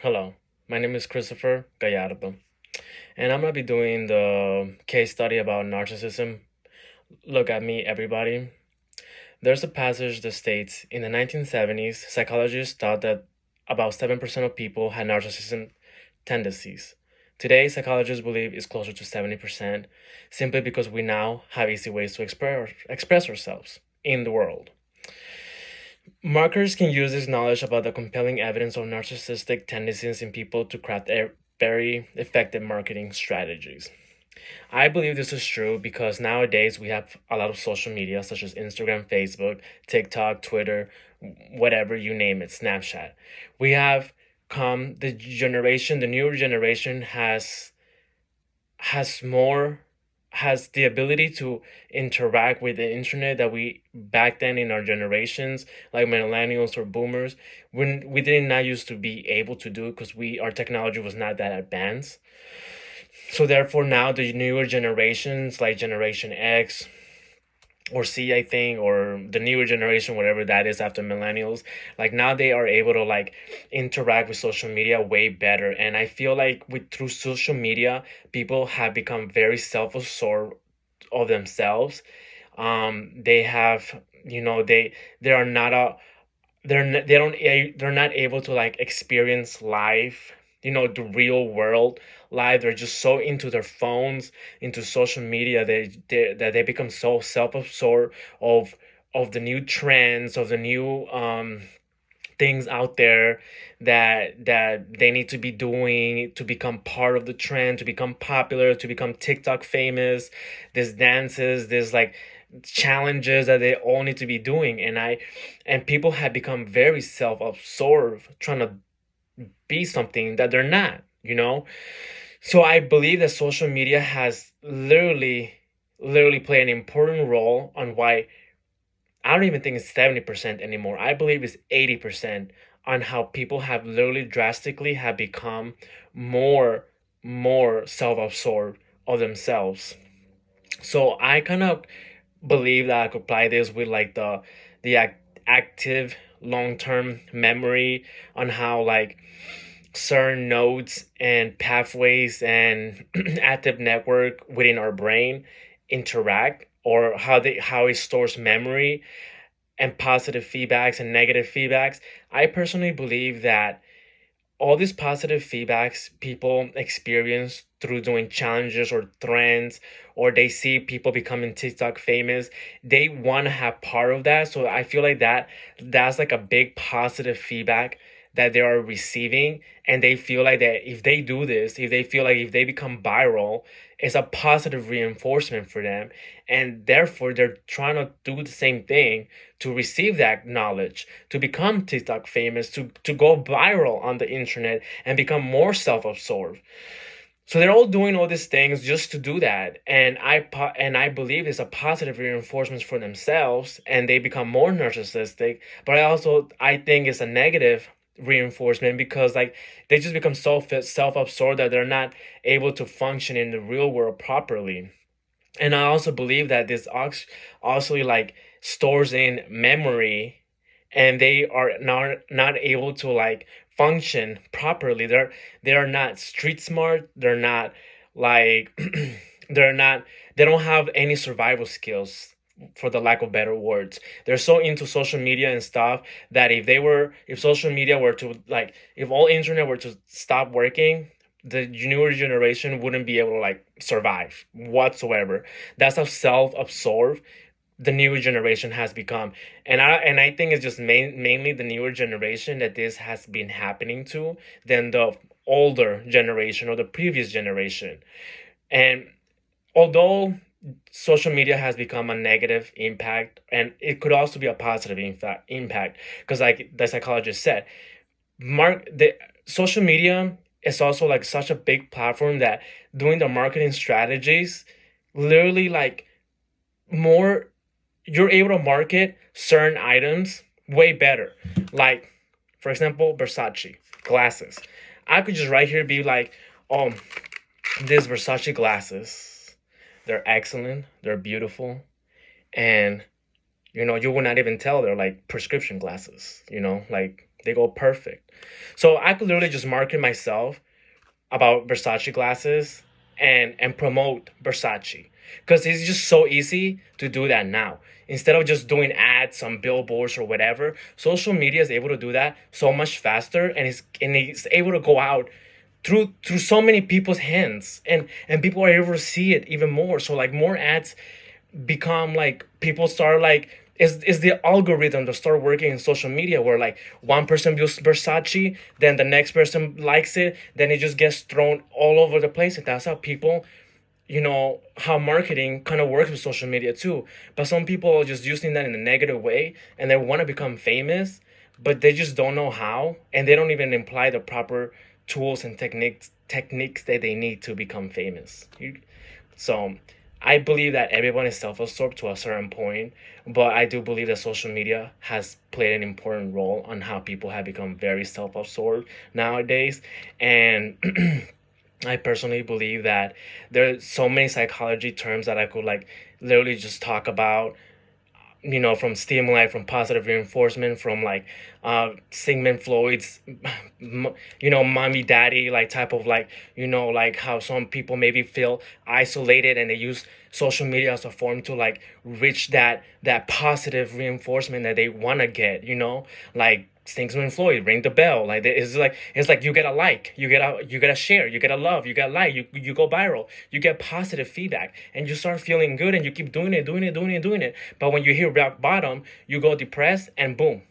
Hello, my name is Christopher Gallardo, and I'm gonna be doing the case study about narcissism. Look at me, everybody. There's a passage that states in the 1970s, psychologists thought that about 7% of people had narcissism tendencies. Today, psychologists believe it's closer to 70% simply because we now have easy ways to express ourselves in the world. Marketers can use this knowledge about the compelling evidence of narcissistic tendencies in people to craft very effective marketing strategies. I believe this is true because nowadays we have a lot of social media such as Instagram, Facebook, TikTok, Twitter, whatever you name it, Snapchat. We have come the newer generation has more has the ability to interact with the internet that we back then in our generations like millennials or boomers when we did not used to be able to do because we our technology was not that advanced. So therefore now the newer generations like Generation X or C, I think, or the newer generation, whatever that is after millennials, like now they are able to like interact with social media way better. And I feel like with through social media, people have become very self-absorbed of themselves. They have, they are not a they're not able to like experience life, the real world life. They're just so into their phones, into social media, that they become so self-absorbed of the new trends, of the new things out there that they need to be doing to become part of the trend, to become popular, to become TikTok famous. There's dances, there's like challenges that they all need to be doing, and people have become very self-absorbed trying to be something that they're not. So I believe that social media has literally played an important role on why I don't even think it's 70% anymore. I believe it's 80% on how people have literally drastically have become more more self-absorbed of themselves. So I kind of believe that I could apply this with like the active long-term memory on how like certain nodes and pathways and active network within our brain interact, or how it stores memory and positive feedbacks and negative feedbacks. I personally believe that all these positive feedbacks people experience through doing challenges or trends, or they see people becoming TikTok famous, they want to have part of that. So I feel like that's like a big positive feedback that they are receiving, and they feel like that if they do this, if they feel like if they become viral, it's a positive reinforcement for them, and therefore they're trying to do the same thing to receive that knowledge, to become TikTok famous, to go viral on the internet and become more self-absorbed. So they're all doing all these things just to do that, and I believe it's a positive reinforcement for themselves, and they become more narcissistic. But I think it's a negative reinforcement because like they just become so self-absorbed that they're not able to function in the real world properly. And I also believe that this also like stores in memory, and they are not able to like function properly. They are not street smart. They're not like they're not they don't have any survival skills, for the lack of better words. They're so into social media and stuff that if social media were to like if all internet were to stop working, the newer generation wouldn't be able to like survive whatsoever. That's how self-absorbed the newer generation has become. And I think it's just mainly the newer generation that this has been happening to than the older generation or the previous generation. And although social media has become a negative impact, and it could also be a positive impact, because like the psychologist said, the social media is also like such a big platform that doing the marketing strategies literally like more you're able to market certain items way better. Like, for example, Versace glasses. I could just right here be like, oh, these Versace glasses, they're excellent, they're beautiful, and you will not even tell they're like prescription glasses, like They go perfect. So I could literally just market myself about Versace glasses and promote Versace, because it's just so easy to do that now. Instead of just doing ads on billboards or whatever, social media is able to do that so much faster, and it's able to go out through so many people's hands, and people are able to see it even more. So like more ads become like, people start like, is the algorithm that start working in social media, where like one person views Versace, then the next person likes it, then it just gets thrown all over the place. And that's how people, how marketing kind of works with social media too. But some people are just using that in a negative way, and they want to become famous, but they just don't know how, and they don't even imply the proper tools and techniques that they need to become famous. So I believe that everyone is self-absorbed to a certain point, but I do believe that social media has played an important role on how people have become very self-absorbed nowadays. And I personally believe that there are so many psychology terms that I could like literally just talk about, from stimuli, from positive reinforcement, from like Sigmund Freud's, mommy daddy, like type of like, like how some people maybe feel isolated, and they use social media as a form to like reach that positive reinforcement that they want to get, like Sigmund Floyd, ring the bell. Like it's like you get a like, you get a share, you get a love, you get a like, you go viral, you get positive feedback, and you start feeling good, and you keep doing it, doing it, doing it, doing it. But when you hit rock bottom, you go depressed, and boom,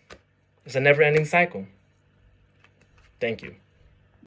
it's a never-ending cycle. Thank you.